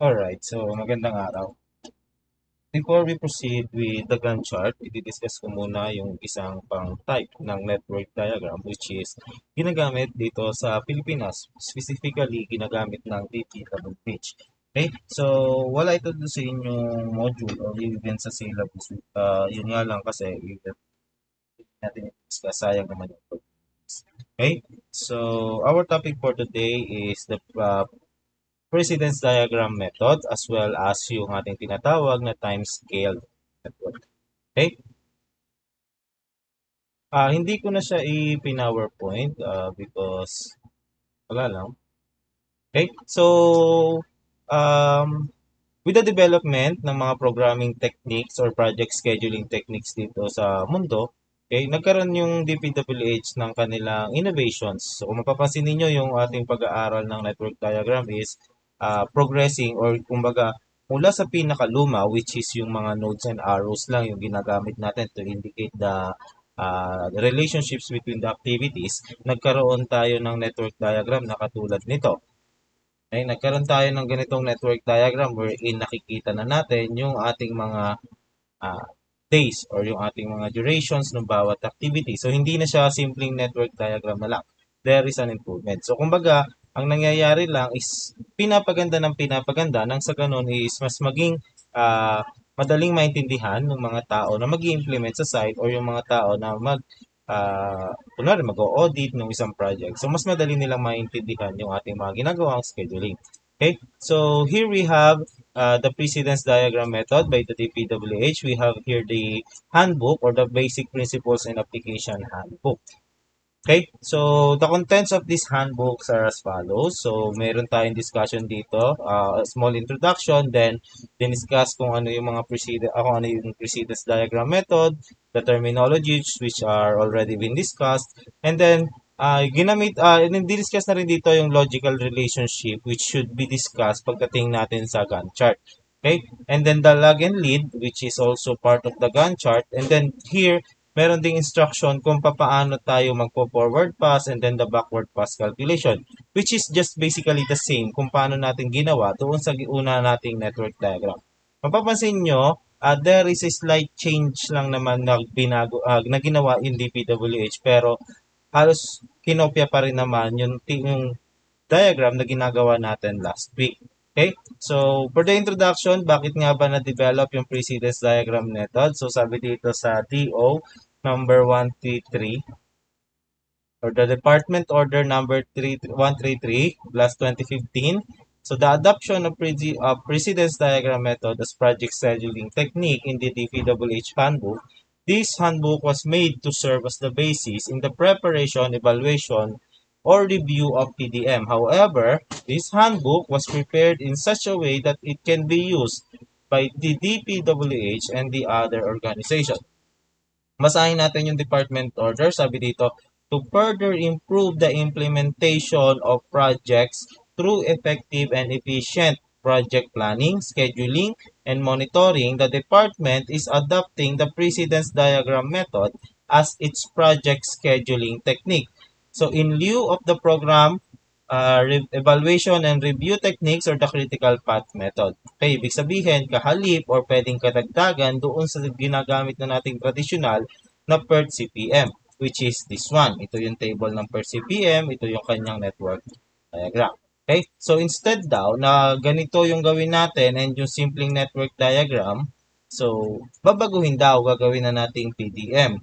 Alright, so magandang araw. Before we proceed with the Gantt chart, i-discuss ko muna yung isang pang type ng network diagram which is ginagamit dito sa Pilipinas. Specifically, ginagamit ng DPWH. Okay? So, wala ito doon sa inyong module or even sa syllabus. Yun nga lang kasi, even natin i-discuss, sayang naman yung okay? So, our topic for today is the precedence diagram method as well as yung ating tinatawag na time scale method. Okay? Hindi ko na siya i-PowerPoint because wala lang. Okay? So, um, with the development ng mga programming techniques or project scheduling techniques dito sa mundo, okay, nagkaroon yung DPWH ng kanilang innovations. So, kung mapapansin niyo yung ating pag-aaral ng network diagram is progressing or kumbaga mula sa pinakaluma which is yung mga nodes and arrows lang yung ginagamit natin to indicate the relationships between the activities, nagkaroon tayo ng network diagram na katulad nito. Ay nagkaroon tayo ng ganitong network diagram wherein nakikita na natin yung ating mga ah, days or yung ating mga durations ng bawat activity. So, hindi na siya simpleng network diagram na lang. There is an improvement. So, kumbaga, ang nangyayari lang is pinapaganda ng pinapaganda nang sa ganun is mas maging madaling maintindihan ng mga tao na mag implement sa site or yung mga tao na kunwari mag-audit ng isang project. So, mas madali nilang maintindihan yung ating mga ginagawang scheduling. Okay? So, here we have the precedence diagram method by the DPWH. We have here the handbook or the basic principles and application handbook. Okay, so the contents of this handbooks are as follows. So, meron tayong discussion dito, a small introduction, then discuss kung ano yung mga kung ano yung precedence diagram method, the terminologies which are already been discussed, and then discuss na rin dito yung logical relationship which should be discussed pagdating natin sa Gantt chart. Okay? And then the lag and lead which is also part of the Gantt chart. And then here, meron ding instruction kung paano tayo magpo-forward pass and then the backward pass calculation, which is just basically the same kung paano natin ginawa doon sa una nating network diagram. Mapapansin nyo, there is a slight change lang naman na ginawa in DPWH pero halos kinopya pa rin naman yung diagram na ginagawa natin last week. Okay? So, for the introduction, bakit nga ba na-develop yung precedence diagram method? So, sabi dito sa DO number 133 or the Department Order number 133 plus 2015. So, the adoption of precedence diagram method as project scheduling technique in the DPWH handbook. This handbook was made to serve as the basis in the preparation, evaluation, or review of PDM. However, this handbook was prepared in such a way that it can be used by the DPWH and the other organization. Basahin natin yung department order. Sabi dito, to further improve the implementation of projects through effective and efficient project planning, scheduling, and monitoring, the department is adopting the precedence diagram method as its project scheduling technique. So in lieu of the program evaluation and review techniques or the critical path method. Okay, ibig sabihin, kahalip or pwedeng kadagdagan doon sa ginagamit na nating traditional na PERT CPM, which is this one. Ito yung table ng PERT CPM, ito yung kanyang network diagram. Okay, so instead daw na ganito yung gawin natin and yung simpleng network diagram, so babaguhin daw, gagawin na nating PDM.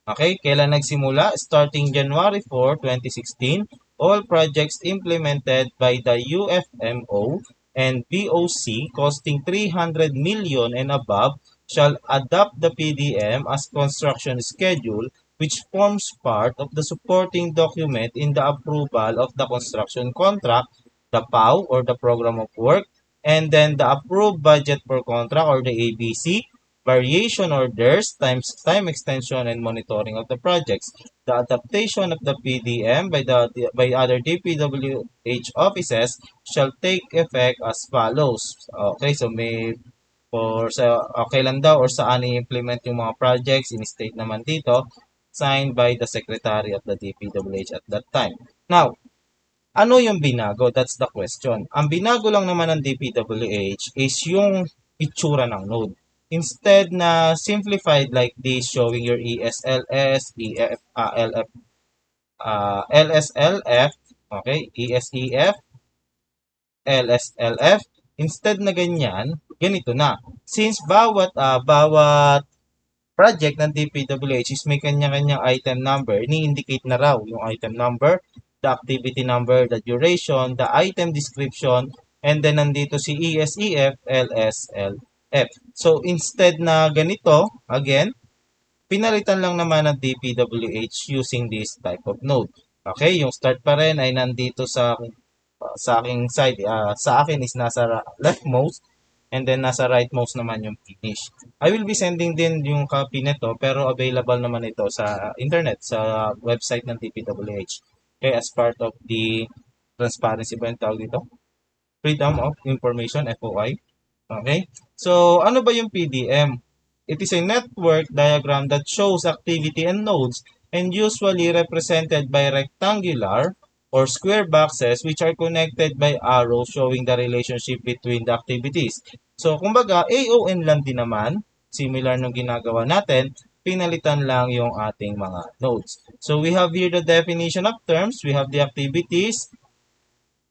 Okay, kailan nagsimula? Starting January 4, 2016, all projects implemented by the UFMO and BOC costing 300 million and above shall adopt the PDM as construction schedule, which forms part of the supporting document in the approval of the construction contract, the POW or the program of work, and then the approved budget for contract or the ABC, variation orders, time extension, and monitoring of the projects. The adaptation of the PDM by other DPWH offices shall take effect as follows. Okay, so may for sa okay lang daw or saan i-implement yung mga projects, in-state naman dito, signed by the Secretary of the DPWH at that time. Now, Ano yung binago? That's the question. Ang binago lang naman ng DPWH is yung itsura ng node. Instead na simplified like this, showing your ESLS, EF, LF, LSLF, okay, ESEF, LSLF, instead na ganyan, ganito na. Since bawat project ng DPWH is may kanya-kanyang item number, ni-indicate na raw yung item number, the activity number, the duration, the item description, and then nandito si ESEF, LSLF. So instead na ganito, again, pinalitan lang naman ng DPWH using this type of node. Okay, yung start pa rin ay nandito sa aking side, sa akin is nasa leftmost, and then nasa rightmost naman yung finish. I will be sending din yung copy nito, pero available naman ito sa internet, sa website ng DPWH. Okay, as part of the transparency ba yung tawag dito? Freedom of Information, FOI. Okay? So, ano ba yung PDM? It is a network diagram that shows activity and nodes and usually represented by rectangular or square boxes which are connected by arrows showing the relationship between the activities. So, kumbaga, AON lang din naman, similar nung ginagawa natin, pinalitan lang yung ating mga nodes. So, we have here the definition of terms. We have the activities,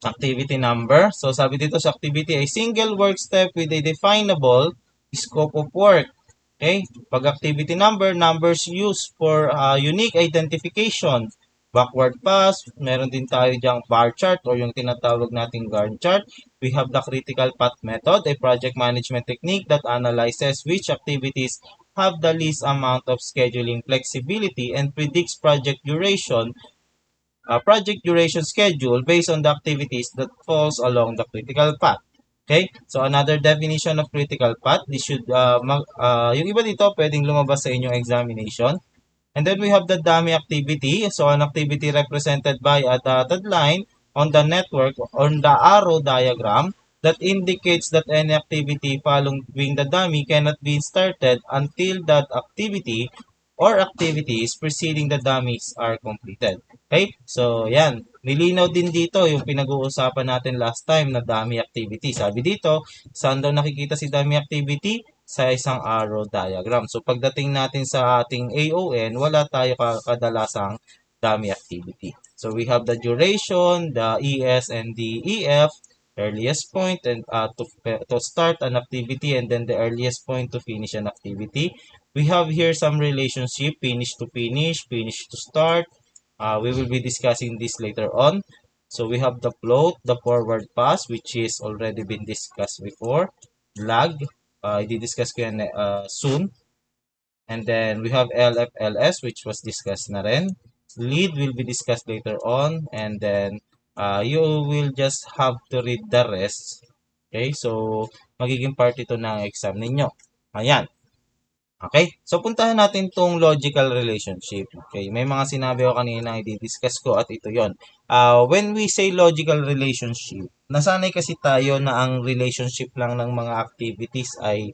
activity number. So, sabi dito sa activity ay single work step with a definable scope of work. Okay? Pag activity number, numbers used for unique identification. Backward pass, meron din tayo diyang bar chart or yung tinatawag nating Gantt chart. We have the critical path method, a project management technique that analyzes which activities have the least amount of scheduling flexibility and predicts project duration schedule based on the activities that falls along the critical path. Okay? So, another definition of critical path, this should, yung iba dito, pwedeng lumabas sa inyong examination. And then we have the dummy activity. So, an activity represented by a dotted line on the network, on the arrow diagram, that indicates that any activity following the dummy cannot be started until that activity or activities preceding the dummies are completed. Okay? So, yan. Nilinaw din dito yung pinag-uusapan natin last time na dummy activity. Sabi dito, saan daw nakikita si dummy activity? Sa isang arrow diagram. So, pagdating natin sa ating AON, wala tayo kadalasang dummy activity. So, we have the duration, the ES and the EF, earliest point and to start an activity, and then the earliest point to finish an activity. We have here some relationship, finish to finish, finish to start. We will be discussing this later on. So we have the float, the forward pass, which is already been discussed before. Lag, i-discuss ko yan soon. And then we have LFLS, which was discussed na rin. Lead will be discussed later on. And then you will just have to read the rest. Okay, so magiging part ito ng exam ninyo. Ayan. Okay? So, puntahan natin tong logical relationship. Okay? May mga sinabi ko kanina i-discuss ko at ito yon. When we say logical relationship, nasanay kasi tayo na ang relationship lang ng mga activities ay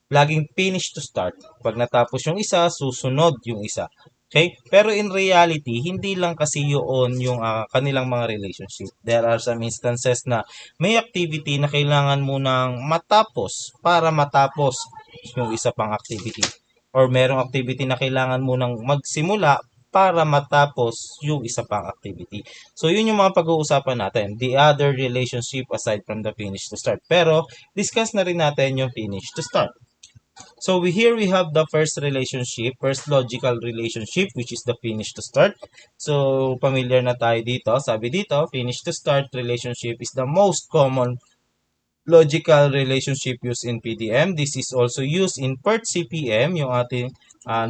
laging finish to start. Pag natapos yung isa, susunod yung isa. Okay? Pero in reality, hindi lang kasi yun yung kanilang mga relationship. There are some instances na may activity na kailangan mo nang matapos para matapos yung isa pang activity. Or merong activity na kailangan mo nang magsimula para matapos yung isa pang activity. So, yun yung mga pag-uusapan natin. The other relationship aside from the finish to start. Pero, discuss na rin natin yung finish to start. So here we have the first relationship, first logical relationship, which is the finish to start. So familiar na tayo dito. Sabi dito, finish to start relationship is the most common logical relationship used in PDM. This is also used in PERT CPM, yung ating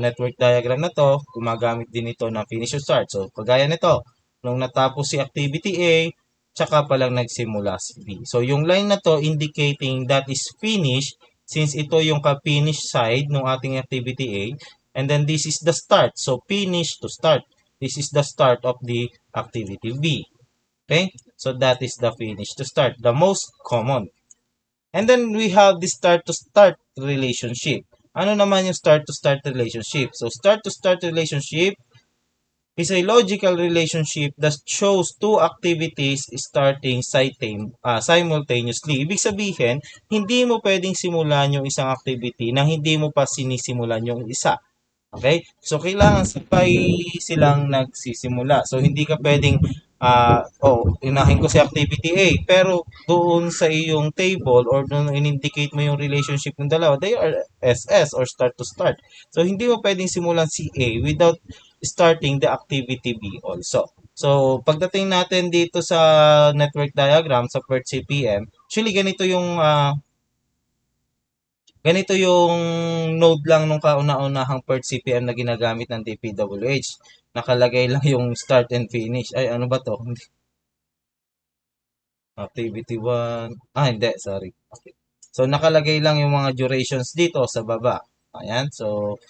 network diagram na to. Gumagamit din ito ng finish to start. So kagaya nito, nung natapos si activity A, tsaka palang nagsimula si B. So yung line na to indicating that is finish since ito yung ka-finish side ng ating activity A, and then this is the start. So, finish to start. This is the start of the activity B. Okay? So, that is the finish to start. The most common. And then, we have the start to start relationship. Ano naman yung start to start relationship? So, start to start relationship is a logical relationship that shows two activities starting simultaneously. Ibig sabihin, hindi mo pwedeng simulan yung isang activity nang hindi mo pa sinisimulan yung isa. Okay? So, kailangan sabay silang nagsisimula. So, hindi ka pwedeng, inahin ko si activity A, pero doon sa iyong table or doon in-indicate mo yung relationship ng dalawa, they are SS or start to start. So, hindi mo pwedeng simulan si A without starting the activity B also. So, pagdating natin dito sa network diagram sa PERT CPM, actually ganito yung node lang nung kauna-unahang PERT CPM na ginagamit ng DPWH. Nakalagay lang yung start and finish. Ay, ano ba to? Activity 1. Hindi. Sorry. Okay. So, nakalagay lang yung mga durations dito sa baba. Ayan. So,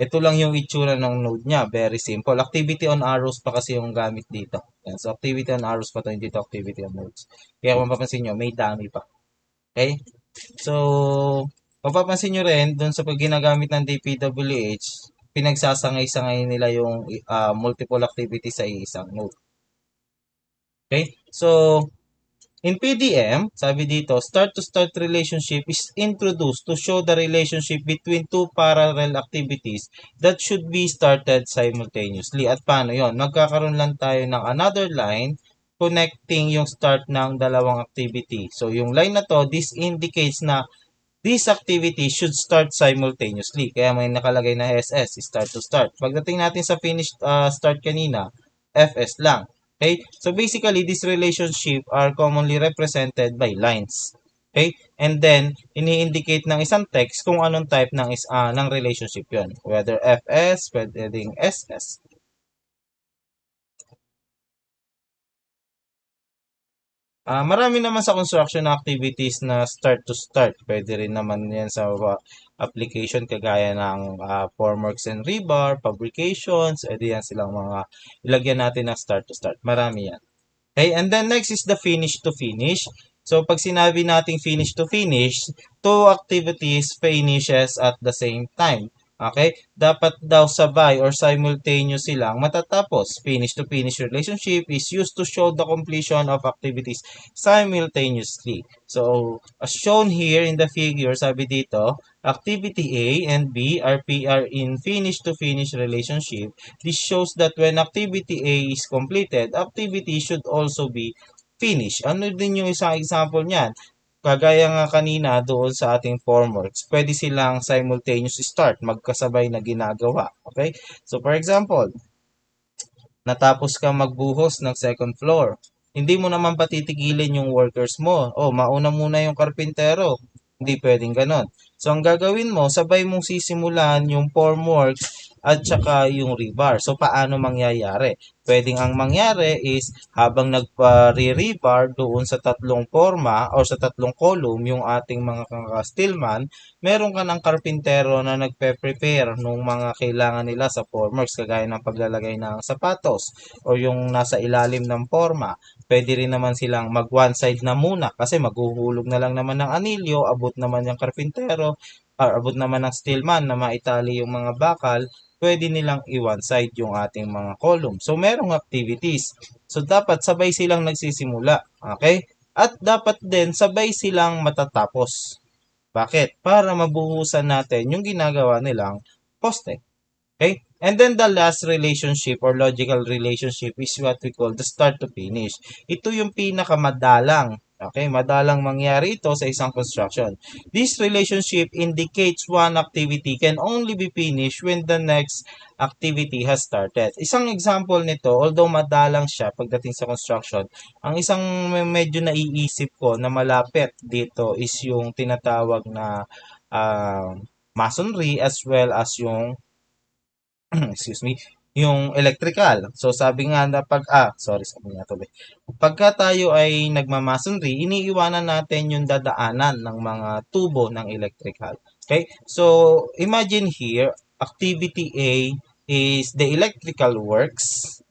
ito lang yung itsura ng node niya. Very simple. Activity on arrows pa kasi yung gamit dito. Ayan. So, activity on arrows pa to, hindi to activity on nodes. Kaya kung mapapansin nyo, may dami pa. Okay? So, mapapansin nyo rin, dun sa pag ginagamit ng DPWH, pinagsasangay-sangay nila yung multiple activity sa isang node. Okay? So, in PDM, sabi dito, start-to-start relationship is introduced to show the relationship between two parallel activities that should be started simultaneously. At paano yon? Magkakaroon lang tayo ng another line connecting yung start ng dalawang activity. So, yung line na to, this indicates na this activity should start simultaneously. Kaya may nakalagay na SS, start to start. Pagdating natin sa finished start kanina, FS lang. Okay? So basically, this relationship are commonly represented by lines. Okay? And then, ini-indicate ng isang text kung anong type ng relationship yon. Whether FS, whether SS. Marami naman sa construction activities na start to start. Pwede rin naman yan sa application kagaya ng formworks and rebar, fabrications, edi yan silang mga ilagyan natin ng start to start. Marami yan. Okay, and then next is the finish to finish. So pag sinabi nating finish to finish, two activities finishes at the same time. Okay? Dapat daw sabay or simultaneous silang matatapos. Finish to finish relationship is used to show the completion of activities simultaneously. So, as shown here in the figure, sabi dito, activity A and B are in finish to finish relationship. This shows that when activity A is completed, activity should also be finished. Ano din yung isang example niyan? Kagaya nga kanina doon sa ating formworks, pwede silang simultaneous start, magkasabay na ginagawa. Okay? So for example, natapos ka magbuhos ng second floor. Hindi mo naman patitigilin yung workers mo. Mauna muna yung karpintero. Hindi pwedeng ganon. So, ang gagawin mo, sabay mong sisimulan yung formworks at saka yung rebar. So, paano mangyayari? Pwedeng ang mangyari is habang nagpa-re-rebar doon sa tatlong forma o sa tatlong column yung ating mga steelman, meron ka ng karpintero na nagpe-prepare ng mga kailangan nila sa formworks kagaya ng paglalagay ng sapatos o yung nasa ilalim ng forma. Pwede rin naman silang mag one side na muna kasi maghuhulog na lang naman ng anilyo, abot naman yung karpintero, abot naman ng steelman na maitali yung mga bakal, pwede nilang i-one side yung ating mga column. So, merong activities. So, dapat sabay silang nagsisimula. Okay? At dapat din sabay silang matatapos. Bakit? Para mabuhusan natin yung ginagawa nilang poste. Okay? And then the last relationship or logical relationship is what we call the start to finish. Ito yung pinakamadalang. Okay? Madalang mangyari ito sa isang construction. This relationship indicates one activity can only be finished when the next activity has started. Isang example nito, although madalang siya pagdating sa construction, ang isang medyo naiisip ko na malapit dito is yung tinatawag na masonry as well as yung excuse me, yung electrical. So sabi nga na sabi nga tuloy. Pagka tayo ay nagmamasonry, iniiwanan natin yung dadaanan ng mga tubo ng electrical. Okay? So imagine here, activity A is the electrical works.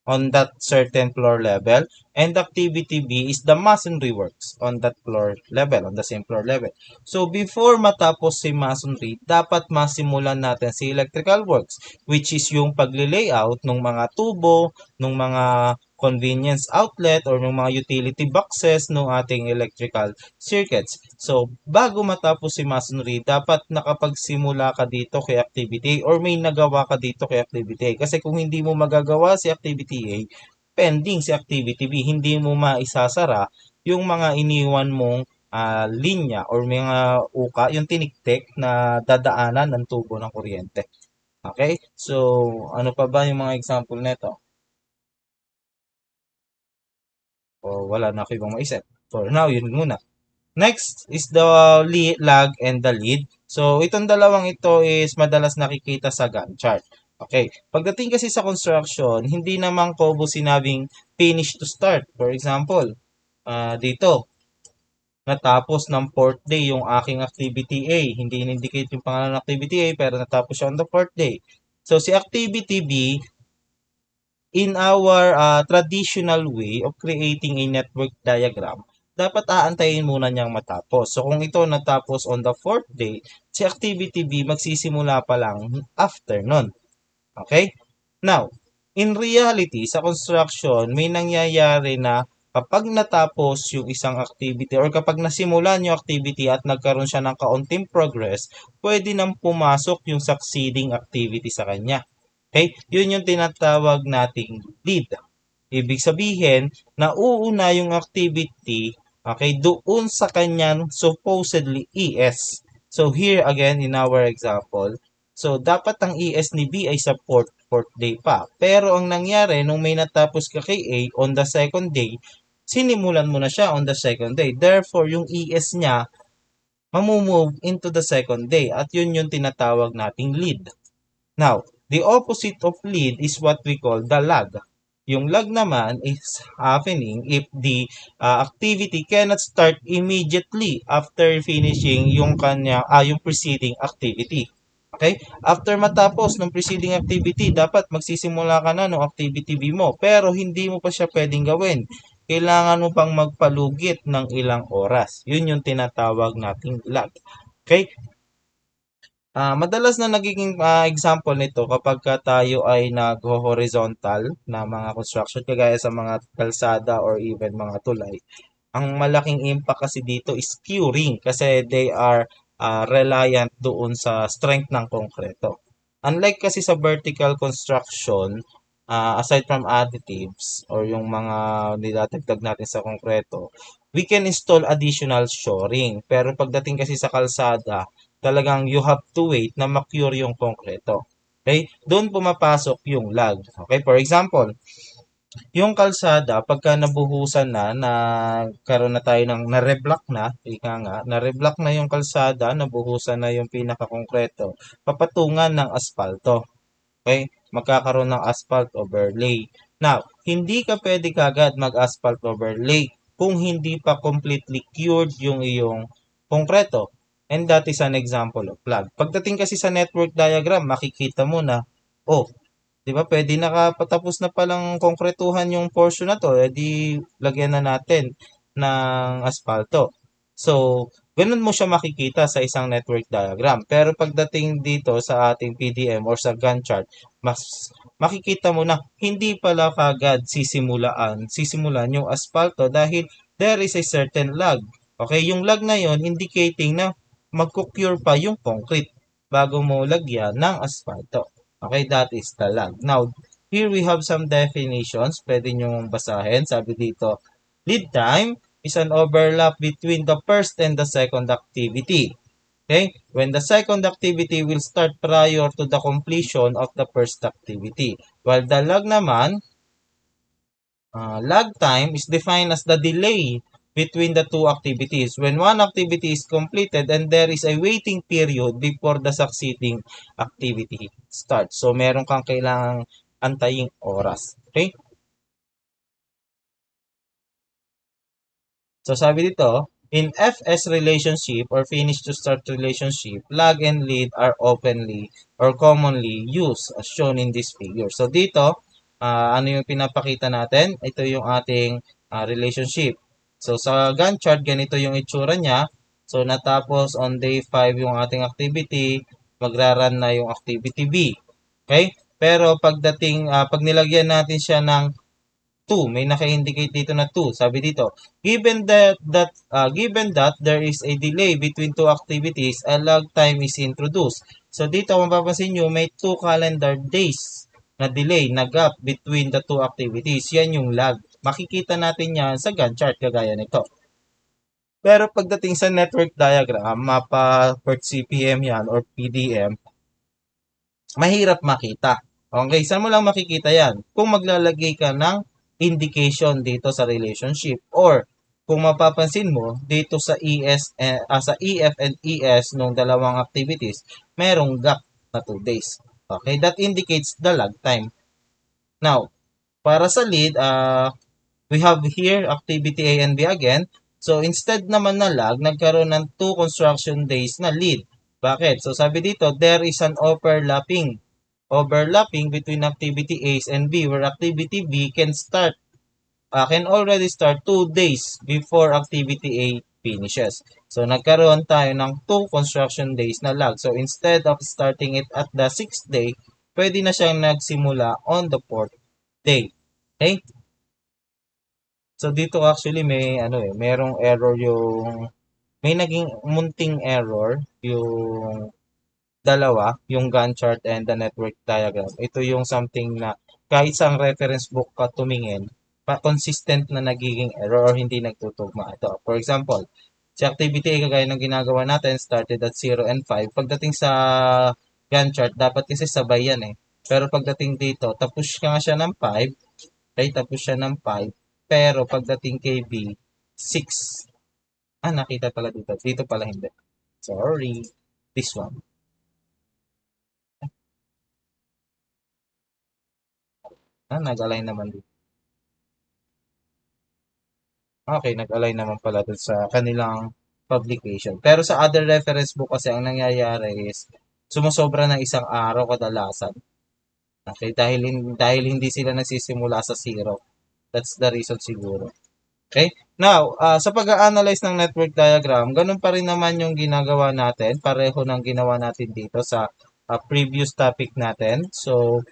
on that certain floor level, and activity B is the masonry works on that floor level, on the same floor level. So before matapos si masonry, dapat masimulan natin si electrical works, which is yung pagle-layout ng mga tubo, ng mga convenience outlet or ng mga utility boxes ng ating electrical circuits. So, bago matapos si masonry, dapat nakapagsimula ka dito kay activity A or may nagawa ka dito kay activity A. Kasi kung hindi mo magagawa si activity A, pending si activity B, hindi mo maisasara yung mga iniwan mong linya or mga uka, yung tiniktik na dadaanan ng tubo ng kuryente. Okay? So, ano pa ba yung mga example nito? O wala na ako ibang maisip. For now, yun muna. Next is the lag and the lead. So, itong dalawang ito is madalas nakikita sa Gantt chart. Okay. Pagdating kasi sa construction, hindi naman Kobo sinabing finish to start. For example, dito, natapos ng fourth day yung aking activity A. Hindi in-indicate yung pangalan ng activity A, pero natapos siya on the fourth day. So, si activity B, in our traditional way of creating a network diagram, dapat aantayin muna niyang matapos. So kung ito natapos on the fourth day, si activity B magsisimula pa lang after nun. Okay? Now, in reality, sa construction, may nangyayari na kapag natapos yung isang activity or kapag nasimulan yung activity at nagkaroon siya ng kaunting progress, pwede nang pumasok yung succeeding activity sa kanya. Okay? Yun yung tinatawag nating lead. Ibig sabihin, nauuna yung activity, okay, doon sa kanyang supposedly ES. So here again in our example, so dapat ang ES ni B ay sa fourth day pa. Pero ang nangyari, nung may natapos ka kay A on the second day, sinimulan mo na siya on the second day. Therefore, yung ES niya, mamumove into the second day. At yun yung tinatawag nating lead. Now, the opposite of lead is what we call the lag. Yung lag naman is happening if the activity cannot start immediately after finishing yung preceding activity. Okay? After matapos ng preceding activity, dapat magsisimula ka na ng activity B mo. Pero hindi mo pa siya pwedeng gawin. Kailangan mo pang magpalugit ng ilang oras. Yun yung tinatawag nating lag. Okay? Madalas na nagiging example nito kapag tayo ay nag-horizontal na mga construction kagaya sa mga kalsada or even mga tulay. Ang malaking impact kasi dito is curing kasi they are reliant doon sa strength ng konkreto. Unlike kasi sa vertical construction, aside from additives or yung mga nilatagdag natin sa konkreto, we can install additional shoring. Pero pagdating kasi sa kalsada, talagang you have to wait na ma-cure yung konkreto. Okay? Doon pumapasok yung lag. Okay? For example, yung kalsada, pagka nabuhusan na, nagkaroon na tayo ng na-reblock na, ika nga, na-reblock na yung kalsada, nabuhusan na yung pinaka-konkreto, papatungan ng asfalto. Okay? Magkakaroon ng asphalt overlay. Now, hindi ka pwede kagad mag-asphalt overlay kung hindi pa completely cured yung iyong konkreto. And that is an example of lag. Pagdating kasi sa network diagram, makikita mo na, oh, di ba pwede nakapatapos na palang konkretuhan yung portion na to, edi lagyan na natin ng asfalto. So, ganun mo siya makikita sa isang network diagram. Pero pagdating dito sa ating PDM or sa Gantt chart, mas makikita mo na hindi pala kagad sisimulan yung asfalto dahil there is a certain lag. Okay, yung lag na yon indicating na magkukure pa yung concrete bago mo lagyan ng asfalto. Okay, that is the lag. Now, here we have some definitions. Pwede nyo basahin. Sabi dito, lead time is an overlap between the first and the second activity. Okay? When the second activity will start prior to the completion of the first activity. While the lag naman, lag time is defined as the delay between the two activities. When one activity is completed and there is a waiting period before the succeeding activity starts. So, meron kang kailangang antaying oras. Okay? So, sabi dito, in FS relationship or finish to start relationship, lag and lead are openly or commonly used as shown in this figure. So, dito, ano yung pinapakita natin? Ito yung ating relationship. So, sa Gantt chart, ganito yung itsura niya. So, natapos on day 5 yung ating activity, magra-run na yung activity B. Okay? Pero pag nilagyan natin siya ng 2, may naka-indicate dito na 2. Sabi dito, given that there is a delay between two activities, a lag time is introduced. So dito kung mapapansin nyo, may 2 calendar days na delay, na gap between the two activities. Yan yung lag. Makikita natin yan sa Gantt chart kagaya nito. Pero pagdating sa network diagram, mapa per CPM yan or PDM, mahirap makita. Okay, saan mo lang makikita yan? Kung maglalagay ka ng indication dito sa relationship or kung mapapansin mo dito sa sa EF and ES nung dalawang activities, merong gap na 2 days. Okay, that indicates the lag time. Now, para sa lead, we have here activity A and B again. So, instead naman na lag, nagkaroon ng 2 construction days na lead. Bakit? So, sabi dito, there is an overlapping between activity A and B where activity B can already start 2 days before activity A finishes. So, nagkaroon tayo ng 2 construction days na lag. So, instead of starting it at the 6th day, pwede na siyang nagsimula on the 4th day. Okay? So, dito actually merong error may naging munting error yung dalawa, yung Gantt chart and the network diagram. Ito yung something na kahit sa reference book ka tumingin, consistent na nagiging error or hindi nagtutugma. Ito, for example, si activity A kagaya ng ginagawa natin started at 0 and 5. Pagdating sa Gantt chart, dapat kasi sabay yan eh. Pero pagdating dito, tapos ka nga siya ng 5, okay, tapos siya ng 5, pero pagdating kay B, 6. Nakita pala dito. Dito pala hindi. Sorry. This one. Nag-align naman dito. Okay, nag-align naman pala dun sa kanilang publication. Pero sa other reference book kasi ang nangyayari is sumusobra ng isang araw kadalasan. Okay, dahil hindi sila nagsisimula sa zero. That's the reason siguro. Okay? Now, sa pag-a-analyze ng network diagram, ganun pa rin naman yung ginagawa natin. Pareho ng ginawa natin dito sa previous topic natin. So,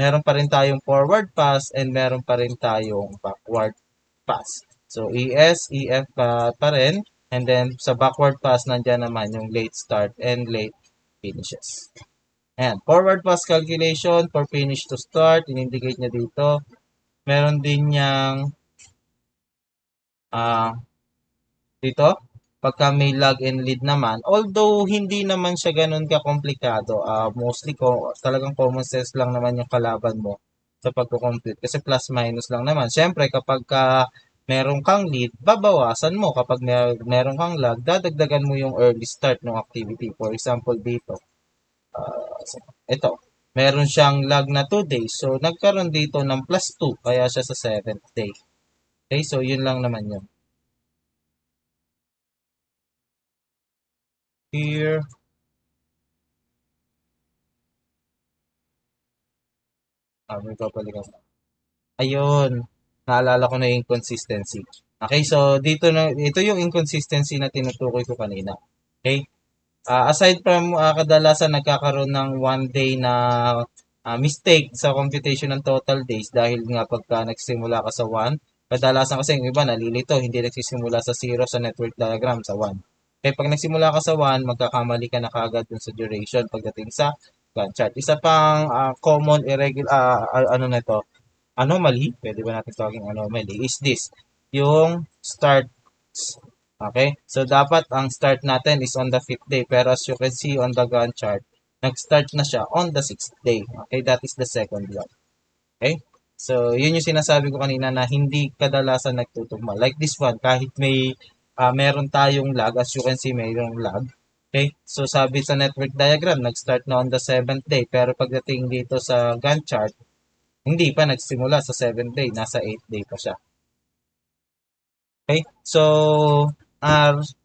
meron pa rin tayong forward pass and meron pa rin tayong backward pass. So, ES, EF pa rin. And then, sa backward pass, nandyan naman yung late start and late finishes. Ayan. Forward pass calculation for finish to start. In-indicate niya dito. Meron din niyang dito, pagka may lag and lead naman, although hindi naman siya ganun ka-komplikado, mostly talagang common sense lang naman yung kalaban mo sa pagko-compute kasi plus minus lang naman. Siyempre, kapag meron kang lead, babawasan mo. Kapag meron kang lag, dadagdagan mo yung early start ng activity. For example, dito, ito, meron siyang lag na 2 days. So, nagkaroon dito ng plus 2, kaya siya sa 7th day. Okay, so yun lang naman yun. Here, may babalikan. Ayun, naalala ko na yung inconsistency. Okay, so ito yung inconsistency na tinutukoy ko kanina. Okay? Aside from kadalasan nagkakaroon ng 1 day na mistake sa computation ng total days dahil nga pagka nagsimula ka sa 1, kadalasan kasi yung iba nalilito, hindi nagsisimula sa 0 sa network diagram sa 1. Kaya pag nagsimula ka sa 1, magkakamali ka na kagad dun sa duration pagdating sa Gantt chart. Isa pang common irregular, ano na ito, anomaly, pwede ba natin tawagin anomaly, is this, yung start. Okay? So, dapat ang start natin is on the 5th day. Pero as you can see on the Gantt chart, nag-start na siya on the 6th day. Okay? That is the second block. Okay? So, yun yung sinasabi ko kanina na hindi kadalasan nagtutugma. Like this one, kahit meron tayong lag, as you can see, mayroong lag. Okay? So, sabi sa network diagram, nag-start na on the 7th day. Pero pagdating dito sa Gantt chart, hindi pa nagsimula sa 7th day. Nasa 8th day pa siya. Okay? So,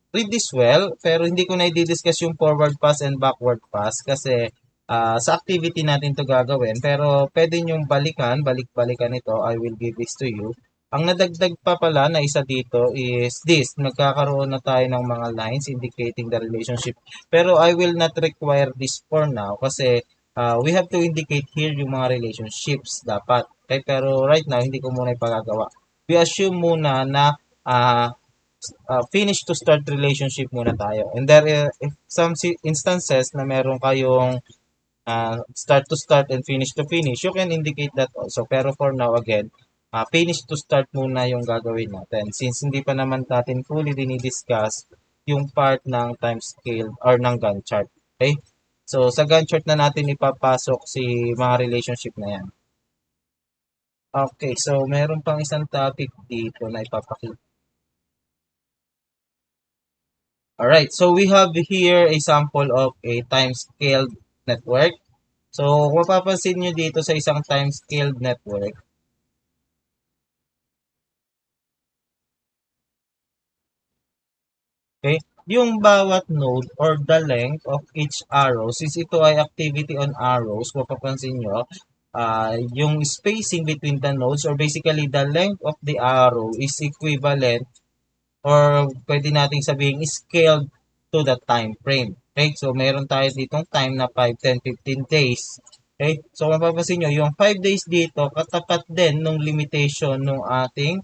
read this well, pero hindi ko na i-discuss yung forward pass and backward pass kasi sa activity natin to gagawin. Pero pwede nyong balik-balikan ito. I will give this to you. Ang nadagdag pa pala na isa dito is this. Nagkakaroon na tayo ng mga lines indicating the relationship. Pero I will not require this for now kasi we have to indicate here yung mga relationships dapat. Okay? Pero right now, hindi ko muna ipagagawa. We assume muna na uh, finish to start relationship muna tayo. And there are some instances na meron kayong start to start and finish to finish, you can indicate that also. Pero for now, again, finish to start muna yung gagawin natin. Since hindi pa naman natin fully dinidiscuss yung part ng time scale or ng Gantt chart. Okay? So, sa Gantt chart na natin ipapasok si mga relationship na yan. Okay, so meron pang isang topic dito na ipapakita. Alright, so we have here a sample of a time-scaled network. So, kung mapapansin nyo dito sa isang time-scaled network, okay, yung bawat node or the length of each arrow, since ito ay activity on arrows, kung mapapansin nyo, yung spacing between the nodes or basically the length of the arrow is equivalent or pwede nating sabihin scaled to the time frame. Okay? So, meron tayo ditong time na 5, 10, 15 days. Okay? So, mapapansin nyo, yung 5 days dito, katapat din nung limitation ng ating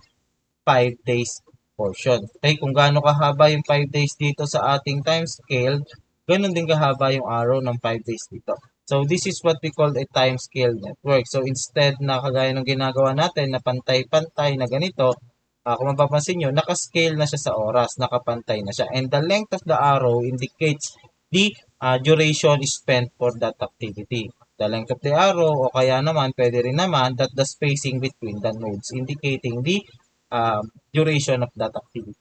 5 days portion. Okay? Kung gaano kahaba yung 5 days dito sa ating time scale, ganun din kahaba yung araw ng 5 days dito. So, this is what we call a time scale network. So, instead na kagaya ng ginagawa natin na pantay-pantay na ganito, kung mapapansin nyo, nakascale na siya sa oras, nakapantay na siya. And the length of the arrow indicates the duration spent for that activity. The length of the arrow o kaya naman, pwede rin naman that the spacing between the nodes indicating the duration of that activity.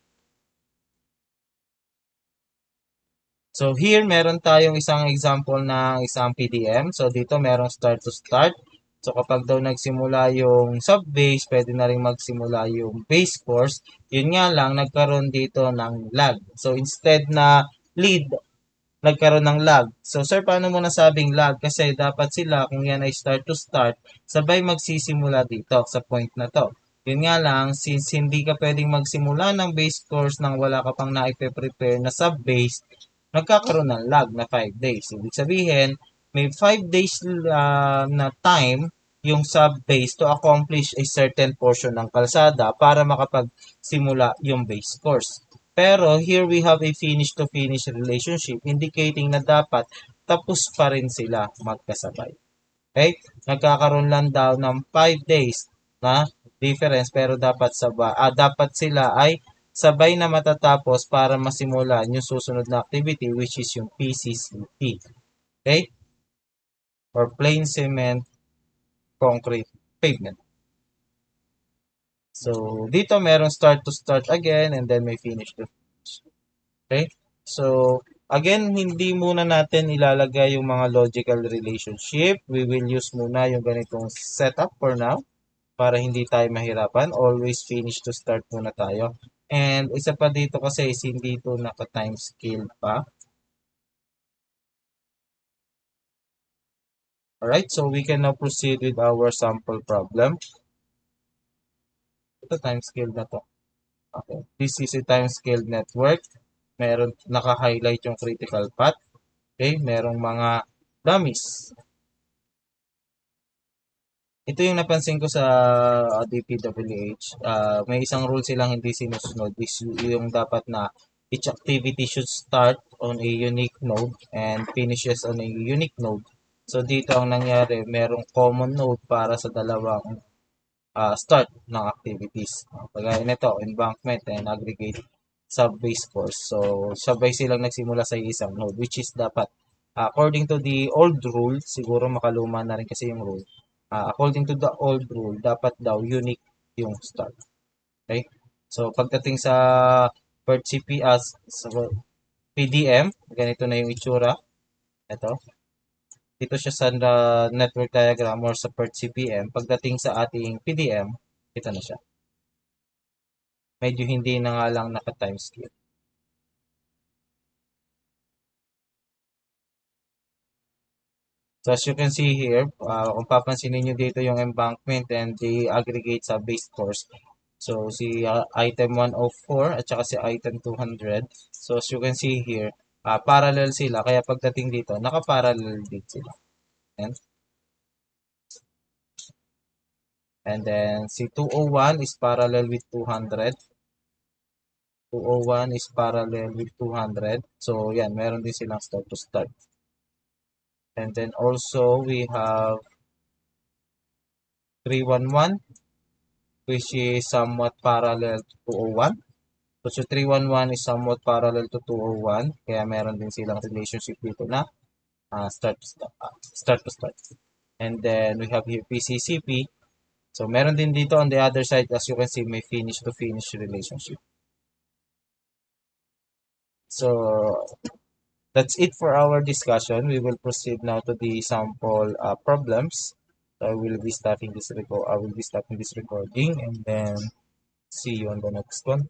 So here, meron tayong isang example ng isang PDM. So dito, merong start to start. So kapag daw nagsimula yung sub-base, pwede na rin magsimula yung base course. Yun nga lang, nagkaroon dito ng lag. So instead na lead, nagkaroon ng lag. So sir, paano mo nasabing lag? Kasi dapat sila, kung yan ay start to start, sabay magsisimula dito sa point na to. Yun nga lang, since hindi ka pwedeng magsimula ng base course nang wala ka pang naipe-prepare na sub-base, nagkakaroon ng lag na 5 days. Ibig sabihin, may 5 days na time yung sub-base to accomplish a certain portion ng kalsada para makapagsimula yung base course. Pero here we have a finish-to-finish relationship indicating na dapat tapos pa rin sila magkasabay. Okay? Nagkakaroon lang daw ng 5 days na difference pero dapat sila ay sabay na matatapos para masimulan yung susunod na activity which is yung PCCP. Okay? Or plain cement concrete pavement. So, dito merong start to start again and then may finish to finish. Okay? So, again, hindi muna natin ilalagay yung mga logical relationship. We will use muna yung ganitong setup for now para hindi tayo mahirapan. Always finish to start muna tayo. And isa pa dito kasi is hindi ito naka-time scale pa. Alright, so we can now proceed with our sample problem. Ito time scale na to. Okay. This is a time scale network. Meron naka-highlight yung critical path. Okay, merong mga dummies. Ito yung napansin ko sa DPWH. May isang rule silang hindi sinusunod. Is yung dapat na each activity should start on a unique node and finishes on a unique node. So dito ang nangyari, merong common node para sa dalawang start ng activities. Kagaya nito, embankment and aggregate sub-base course. So sabay silang nagsimula sa isang node which is dapat according to the old rule, siguro makaluma na rin kasi yung rule. According to the old rule, dapat daw unique yung start. Okay? So, pagdating sa sa PDM, ganito na yung itsura. Ito. Dito siya sa network diagram or sa PERT CPM. Pagdating sa ating PDM, ito na siya. Medyo hindi na nga lang naka-timescale. So as you can see here, kung papansinin nyo dito yung embankment and the aggregate sa base course. So si item 104 at saka si item 200. So as you can see here, parallel sila. Kaya pagdating dito, naka-parallel din sila. Ayan. And then si 201 is parallel with 200. 201 is parallel with 200. So yan, meron din silang start to start. And then also we have 311 which is somewhat parallel to 201. So 311 is somewhat parallel to 201. Kaya meron din silang relationship dito na start to start. Start to start. And then we have here PCCP. So meron din dito on the other side, as you can see, may finish to finish relationship. So that's it for our discussion. We will proceed now to the sample problems. So I will be stopping this recording and then see you on the next one.